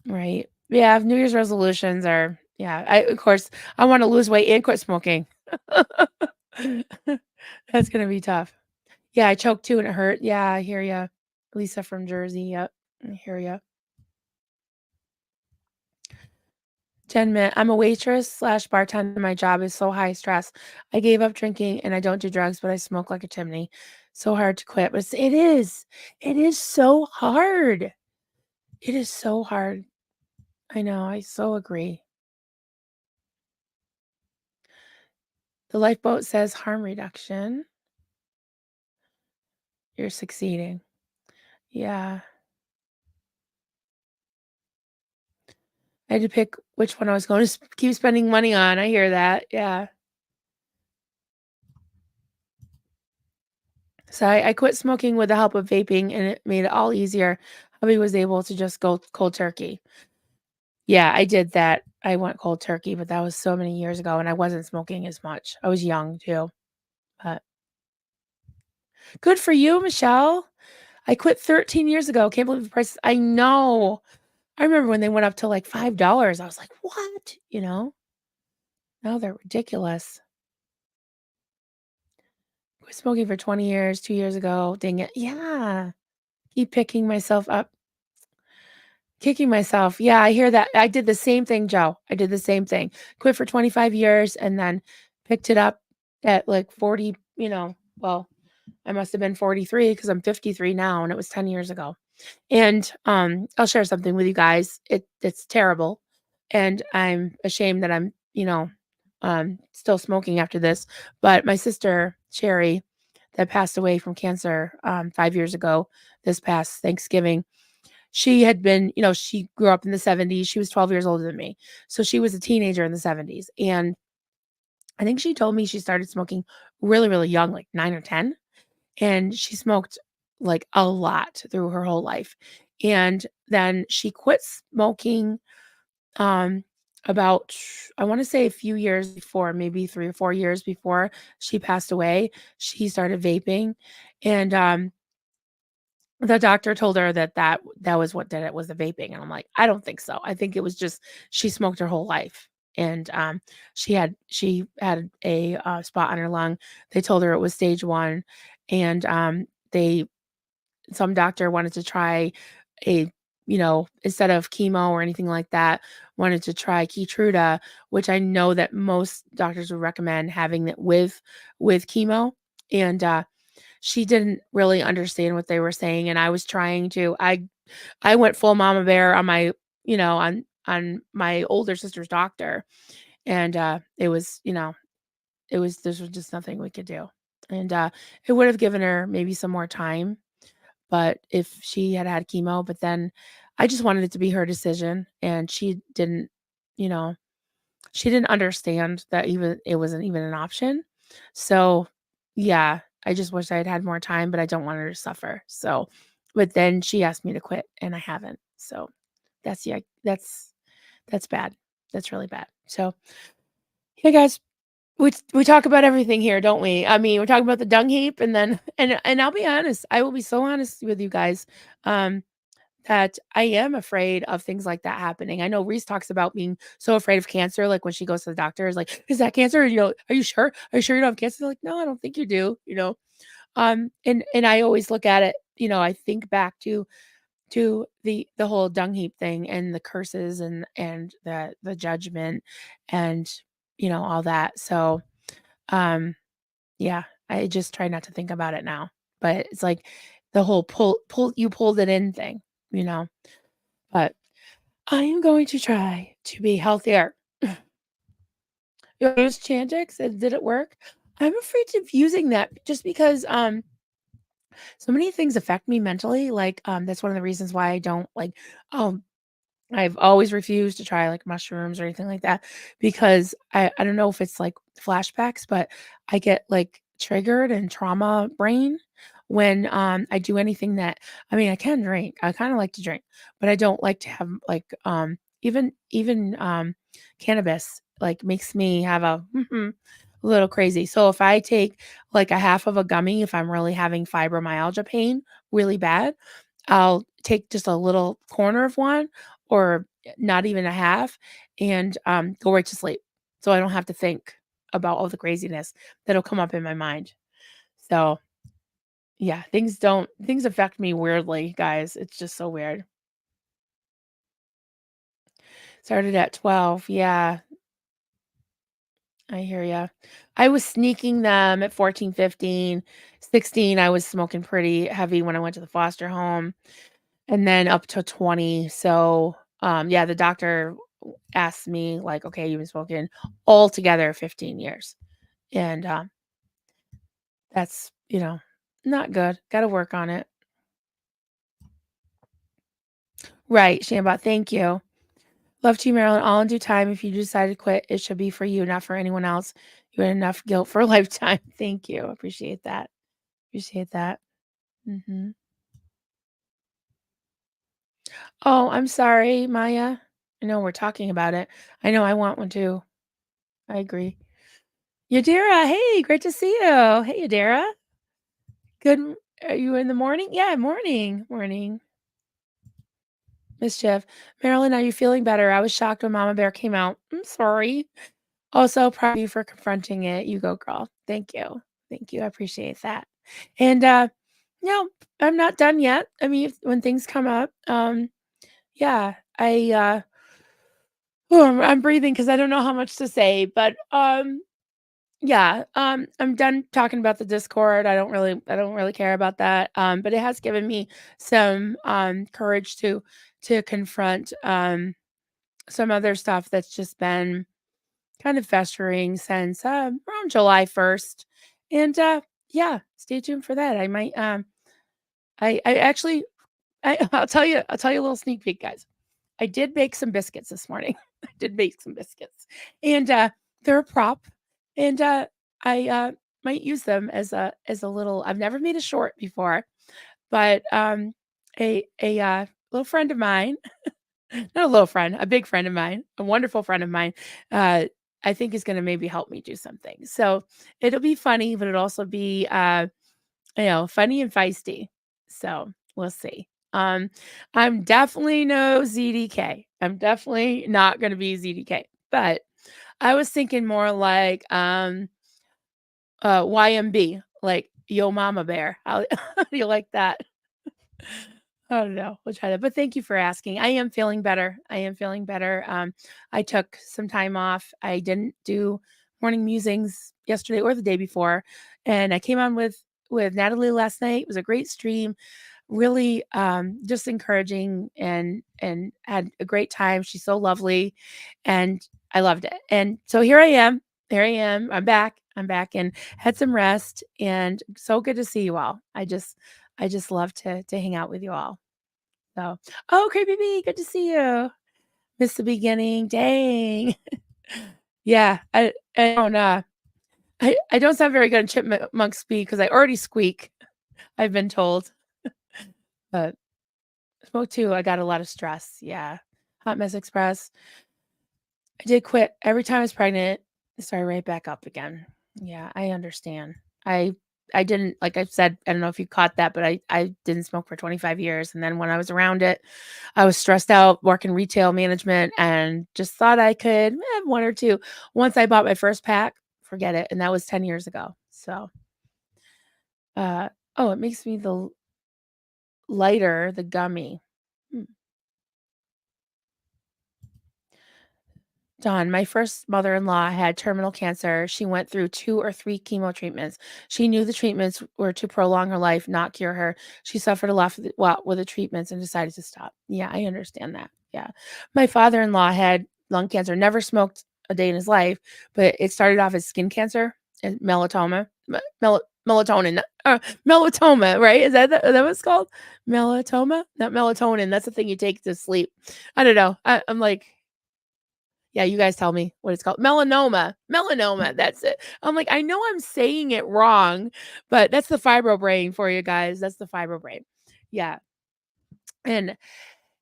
[SPEAKER 1] Right. Yeah, New Year's resolutions are yeah, I of course, I wanna lose weight and quit smoking. That's gonna be tough. Yeah, I choked too and it hurt. Yeah, I hear ya. Lisa from Jersey, yep. I hear ya. 10 minute I'm a waitress slash bartender. My job is so high stress. I gave up drinking and I don't do drugs, but I smoke like a chimney. So hard to quit. But it is. It is so hard. It is so hard. I know. I so agree. The lifeboat says harm reduction. You're succeeding. Yeah. I had to pick which one I was going to keep spending money on. I hear that. Yeah. So I quit smoking with the help of vaping and it made it all easier. Hubby was able to just go cold turkey. Yeah, I did that. I went cold turkey, but that was so many years ago and I wasn't smoking as much. I was young too. But good for you, Michelle. I quit 13 years ago. Can't believe the prices. I know. I remember when they went up to like $5. I was like, what? Now they're ridiculous. Quit smoking for 20 years, 2 years ago. Dang it. Yeah. Keep picking myself up. Kicking myself. Yeah, I hear that. I did the same thing, Joe. I did the same thing. Quit for 25 years and then picked it up at like 40, well, I must have been 43 because I'm 53 now and it was 10 years ago. And I'll share something with you guys. It's terrible. And I'm ashamed that I'm, still smoking after this. But my sister, Sherry, that passed away from cancer 5 years ago, this past Thanksgiving, she had been, she grew up in the 70s. She was 12 years older than me. So she was a teenager in the 70s. And I think she told me she started smoking really, really young, like 9 or 10. And she smoked like a lot through her whole life. And then she quit smoking um about I want to say a few years before, maybe 3 or 4 years before she passed away. She started vaping and the doctor told her that was what did it, was the vaping, and I'm like, "I don't think so. I think it was just she smoked her whole life." And, she had a, spot on her lung. They told her it was stage 1, and, they some doctor wanted to try a instead of chemo or anything like that, wanted to try Keytruda, which I know that most doctors would recommend having it with chemo, and, she didn't really understand what they were saying, and I was trying to I went full mama bear on my on my older sister's doctor, and, there was just nothing we could do, and, it would have given her maybe some more time, but if she had had chemo, but then I just wanted it to be her decision, and you know she didn't understand that even it wasn't even an option. So, yeah, I just wish I had had more time, but I don't want her to suffer. So, but then she asked me to quit and I haven't. So, yeah, that's bad. That's really bad. So, hey guys, we talk about everything here, don't we? I mean, we're talking about the dung heap and then and I'll be honest, I will be so honest with you guys. Um that I am afraid of things like that happening. I know Reese talks about being so afraid of cancer, like when she goes to the doctor, is like, "Is that cancer? Are you sure? Are you sure you don't have cancer?" They're like, "No, I don't think you do." And I always look at it. I think back to the whole dung heap thing and the curses and the judgment and all that. So um, yeah, I just try not to think about it now. But it's like the whole pulled it in thing, you know. But I am going to try to be healthier. You use Chantix, and did it work? I'm afraid of using that just because, so many things affect me mentally, like, that's one of the reasons why I don't like, um I've always refused to try, like, mushrooms or anything like that because I don't know if it's, like, flashbacks, but I get, like, triggered and trauma brain when, I do anything that I mean, I can drink. I kinda like to drink, but I don't like to have, like, even cannabis, like, makes me have a a little crazy. So if I take, like, a half of a gummy, if I'm really having fibromyalgia pain really bad, I'll take just a little corner of one or not even a half, and go right to sleep. So I don't have to think about all the craziness that'll come up in my mind. So yeah, things affect me weirdly, guys. It's just so weird. Started at 12. Yeah, I hear ya. I was sneaking them at 14, 15, 16. I was smoking pretty heavy when I went to the foster home, and then up to 20. So, yeah, the doctor asked me like, "Okay, you've been smoking altogether 15 years." And that's, not good. Got to work on it. Right, Shambot. Thank you. Love to you, Marilyn. All in due time. If you decide to quit, it should be for you, not for anyone else. You had enough guilt for a lifetime. Thank you. Appreciate that. Appreciate that. Hmm. Oh, I'm sorry, Maya. I know we're talking about it. I know I want one too. I agree. Yadira, hey, great to see you. Hey, Yadira. Good. Are you in the morning? Yeah, morning. Morning. Mischief. Marilyn, are you feeling better? I was shocked when Mama Bear came out. I'm sorry. Also, proud of you for confronting it. You go, girl. Thank you. Thank you. I appreciate that. And no, I'm not done yet. I mean, when things come up, yeah, I'm breathing because I don't know how much to say, but yeah, I'm done talking about the Discord. I don't really care about that. But it has given me some courage to confront some other stuff that's just been kind of festering since around July 1st. And yeah, stay tuned for that. I might I actually I'll tell you a little sneak peek, guys. I did bake some biscuits this morning. I did bake some biscuits. And they're a prop. And I might use them as a little. I've never made a short before, but a little friend of mine, not a little friend, a big friend of mine, a wonderful friend of mine, uh, I think is going to maybe help me do something. So it'll be funny, but it'll also be, funny and feisty. So we'll see. I'm definitely no ZDK. I'm definitely not going to be ZDK, but I was thinking more like, YMB, like Yo Mama Bear. How do you like that? I don't know. We'll try that. But thank you for asking. I am feeling better. I am feeling better. I took some time off. I didn't do morning musings yesterday or the day before, and I came on with Natalie last night. It was a great stream, really just encouraging, and had a great time. She's so lovely, and I loved it. And so here I am. Here I am. I'm back and had some rest, and so good to see you all. I just love to hang out with you all. So, oh, Creepy B, good to see you. Missed the beginning. Dang. Yeah, I don't I don't sound very good in chipmunk speak because I already squeak. I've been told. But smoke too. I got a lot of stress. Yeah. Hot Mess Express. I did quit every time I was pregnant. It started right back up again. Yeah, I understand. I I didn't, like I said, I don't know if you caught that, but I didn't smoke for 25 years. And then when I was around it, I was stressed out working retail management and just thought I could have one or two. Once I bought my first pack, forget it. And that was 10 years ago. So uh oh, it makes me the lighter, the gummy. Hmm. Dawn, my first mother-in-law had terminal cancer. She went through 2 or 3 chemo treatments. She knew the treatments were to prolong her life, not cure her. She suffered a lot with the treatments and decided to stop. Yeah, I understand that. Yeah. My father-in-law had lung cancer, never smoked a day in his life, but it started off as skin cancer and melanoma. Melatonin, melatoma, right? Is that what it's called? Melatoma? Not melatonin. That's the thing you take to sleep. I don't know. I'm like, yeah, you guys tell me what it's called. Melanoma. Melanoma. That's it. I'm like, I know I'm saying it wrong, but that's the fibro brain for you guys. That's the fibro brain. Yeah. And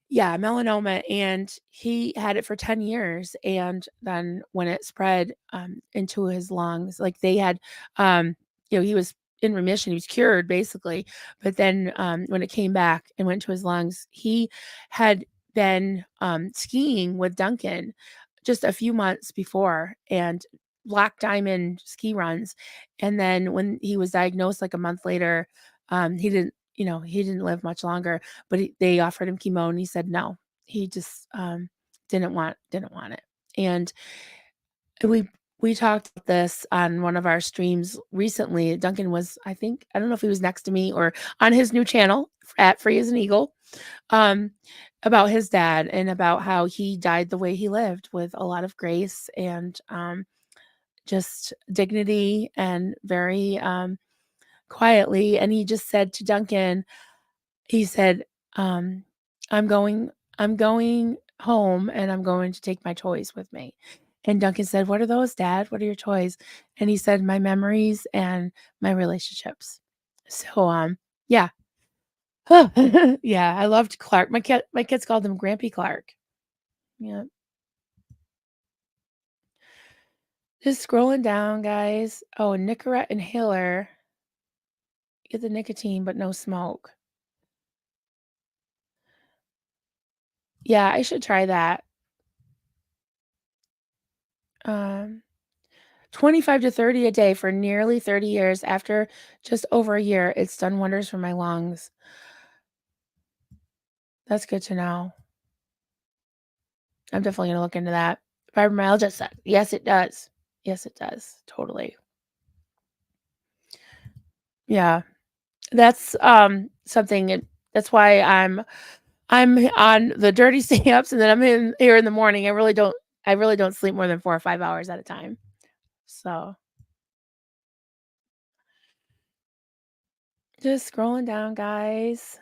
[SPEAKER 1] yeah, melanoma. And he had it for 10 years. And then when it spread into his lungs, like they had, he was in remission, he was cured basically. But then when it came back and went to his lungs, he had been skiing with Duncan just a few months before and black diamond ski runs. And then when he was diagnosed like a month later, he didn't, he didn't live much longer, but they offered him chemo and he said no. He just didn't want it. And we talked about this on one of our streams recently. Duncan was, I don't know if he was next to me or on his new channel at Free as an Eagle, um, about his dad and about how he died the way he lived, with a lot of grace and just dignity and very quietly. And he just said to Duncan, he said, um, I'm going, I'm going home and I'm going to take my toys with me. And Duncan said, what are those, Dad? What are your toys? And he said, my memories and my relationships. So, yeah. Yeah, I loved Clark. My kids called him Grampy Clark. Yeah. Just scrolling down, guys. Oh, Nicorette inhaler. Get the nicotine, but no smoke. Yeah, I should try that. 25 to 30 a day for nearly 30 years. After just over a year, it's done wonders for my lungs. That's good to know. I'm definitely going to look into that. Fibromyalgia said, yes, it does. Yes, it does. Totally. Yeah. That's something. That's why I'm on the dirty stay-ups, and then I'm in here in the morning. I really don't sleep more than 4 or 5 hours at a time. So, just scrolling down, guys.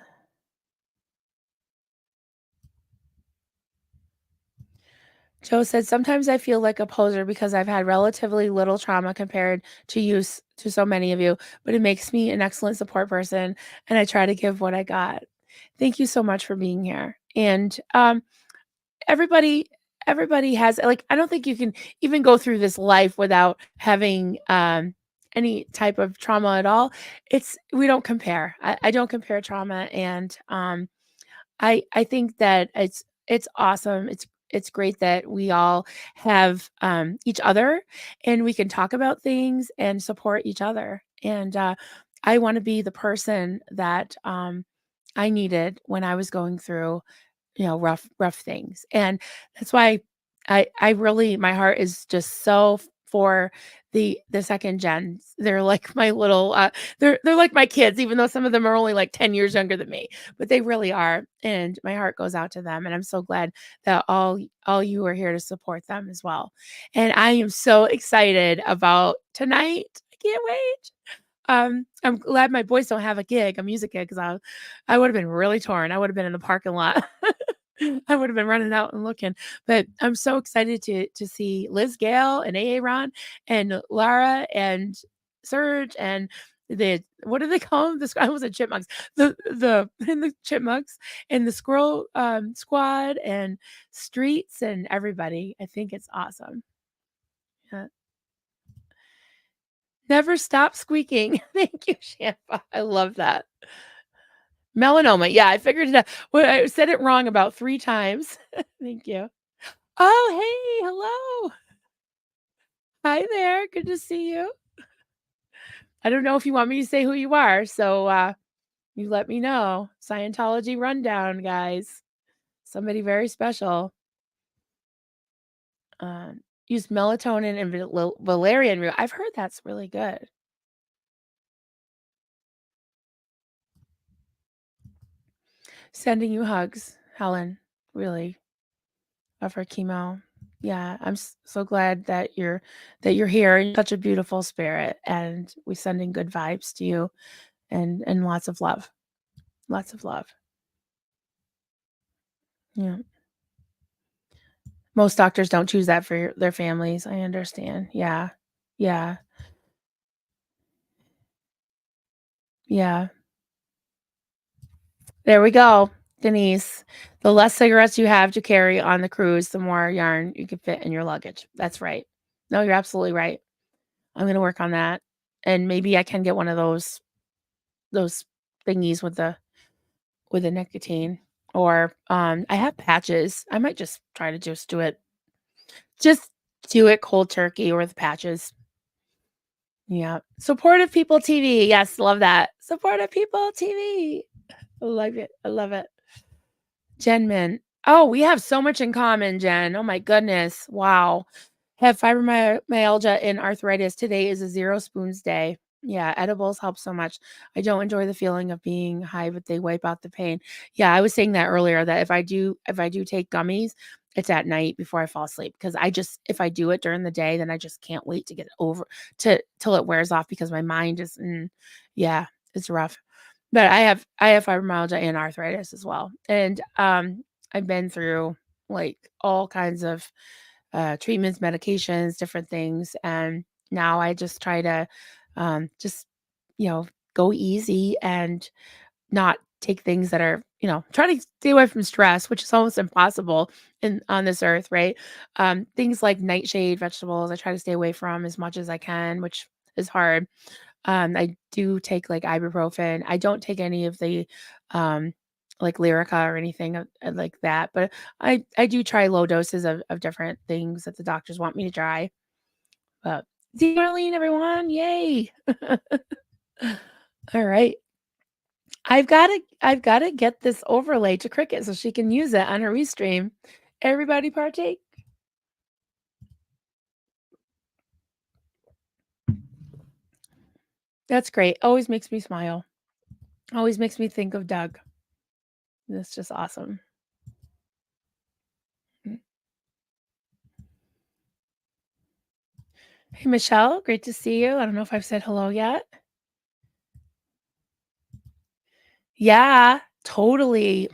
[SPEAKER 1] Joe said, sometimes I feel like a poser because I've had relatively little trauma compared to so many of you, but it makes me an excellent support person and I try to give what I got. Thank you so much for being here. And everybody everybody has, like, I don't think you can even go through this life without having any type of trauma at all. We don't compare. I don't compare trauma. And I think that it's awesome. It's great that we all have each other and we can talk about things and support each other. And I want to be the person that I needed when I was going through, rough things. And that's why I really, my heart is just so for the second gens. They're like my little they're like my kids, even though some of them are only like 10 years younger than me, but they really are. And my heart goes out to them. And I'm so glad that all you are here to support them as well. And I am so excited about tonight. I can't wait. I'm glad my boys don't have a music gig, because I would have been really torn. I would have been in the parking lot. I would have been running out and looking. But I'm so excited to see Liz Gale and AA Ron and Lara and Serge and what do they call them? I was a chipmunks. The chipmunks and the squirrel squad and streets and everybody. I think it's awesome. Yeah. Never stop squeaking. Thank you, Shampa. I love that. Melanoma. Yeah, I figured it out. Well, I said it wrong about 3 times. Thank you. Oh, hey, hello. Hi there. Good to see you. I don't know if you want me to say who you are, so you let me know. Scientology rundown, guys. Somebody very special. Use melatonin and valerian root. I've heard that's really good. Sending you hugs, Helen. Really. Of her chemo. Yeah, I'm so glad that you're here. You're such a beautiful spirit, and we're sending good vibes to you, and lots of love. Lots of love. Yeah. Most doctors don't choose that for their families. I understand. Yeah. Yeah. Yeah. There we go, Denise. The less cigarettes you have to carry on the cruise, the more yarn you can fit in your luggage. That's right. No, you're absolutely right. I'm going to work on that. And maybe I can get one of those thingies with the nicotine. or I have patches. I might just try to just do it cold turkey with patches. Yeah. Supportive People TV. Yes, love that. Supportive People TV. I love it. I love it. Jen Min. Oh, we have so much in common, Jen. Oh my goodness. Wow. Have fibromyalgia and arthritis. Today is a zero spoons day. Yeah, edibles help so much. I don't enjoy the feeling of being high, but they wipe out the pain. Yeah, I was saying that earlier that if I do take gummies, it's at night before I fall asleep because if I do it during the day, then I just can't wait to get over to till it wears off because my mind is yeah, it's rough. But I have fibromyalgia and arthritis as well, and, I've been through, like, all kinds of, treatments, medications, different things, and now I just try to, just, go easy and not take things that are try to stay away from stress, which is almost impossible on this earth, right? Things like nightshade vegetables, I try to stay away from as much as I can, which is hard. I do take, like, ibuprofen. I don't take any of the, um, like, Lyrica or anything like that, but I do try low doses of different things that the doctors want me to try. But see Marlene, everyone, yay. All right. I've gotta get this overlay to Cricket so she can use it on her restream. Everybody partake. That's great. Always makes me smile. Always makes me think of Doug. That's just awesome. Mm. Hey, Michelle, great to see you. I don't know if I've said hello yet. Yeah, totally.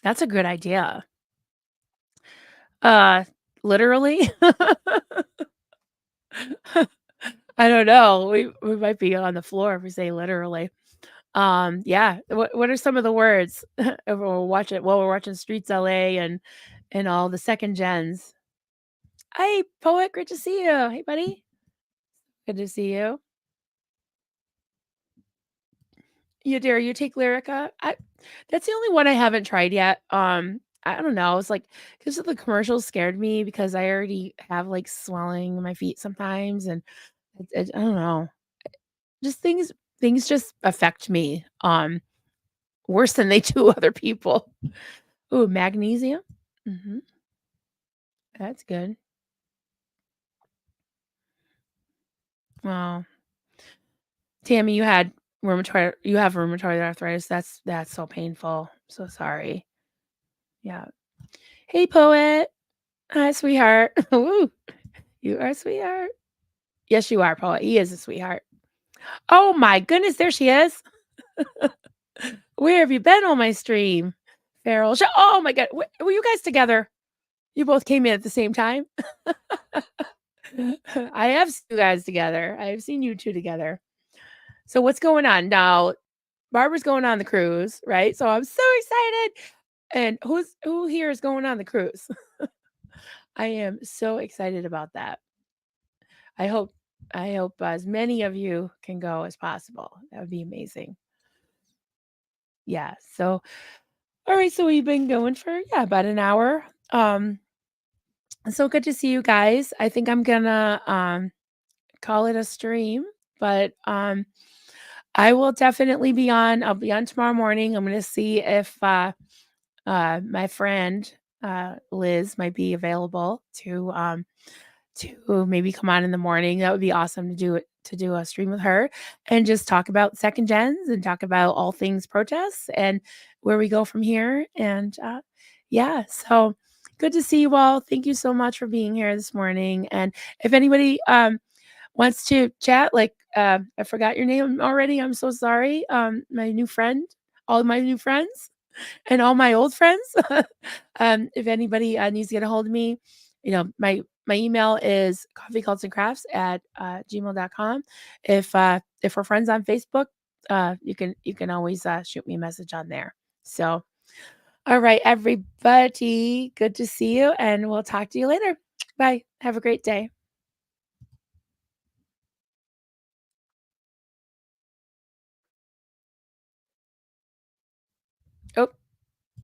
[SPEAKER 1] That's a good idea. Uh, literally? I don't know. We might be on the floor if we say literally. Yeah. What are some of the words if we're watching Streets LA and all the second gens? Hey, poet, great to see you. Hey, buddy. Good to see you. You dare you take Lyrica? That's the only one I haven't tried yet. I don't know. It's like because of the commercials scared me because I already have like swelling in my feet sometimes, and I don't know. Just things just affect me worse than they do other people. Ooh, magnesium. Hmm. That's good. Well, Tammy, you have rheumatoid arthritis. That's so painful. So sorry. Yeah. Hey, poet. Hi, sweetheart. Woo. You are a sweetheart. Yes, you are, poet. He is a sweetheart. Oh my goodness, there she is. Where have you been on my stream? Farrell. Oh my god. Were you guys together? You both came in at the same time? I have seen you guys together. I have seen you two together. So what's going on now? Barbara's going on the cruise, right? So I'm so excited. And who here is going on the cruise? I am so excited about that. I hope I hope as many of you can go as possible. That would be amazing. Yeah. So all right, so we've been going for about an hour. So good to see you guys. I think I'm gonna call it a stream, but I will definitely be on. I'll be on tomorrow morning. I'm gonna see if my friend Liz might be available to maybe come on in the morning. That would be awesome to do a stream with her and just talk about second gens and talk about all things protests and where we go from here. And yeah, so good to see you all. Thank you so much for being here this morning. And if anybody wants to chat, like I forgot your name already. I'm so sorry. My new friend, all my new friends and all my old friends. If anybody needs to get a hold of me, my email is coffeecultsandcrafts at gmail.com. If we're friends on Facebook, you can always shoot me a message on there. So, all right, everybody, good to see you, and we'll talk to you later. Bye. Have a great day.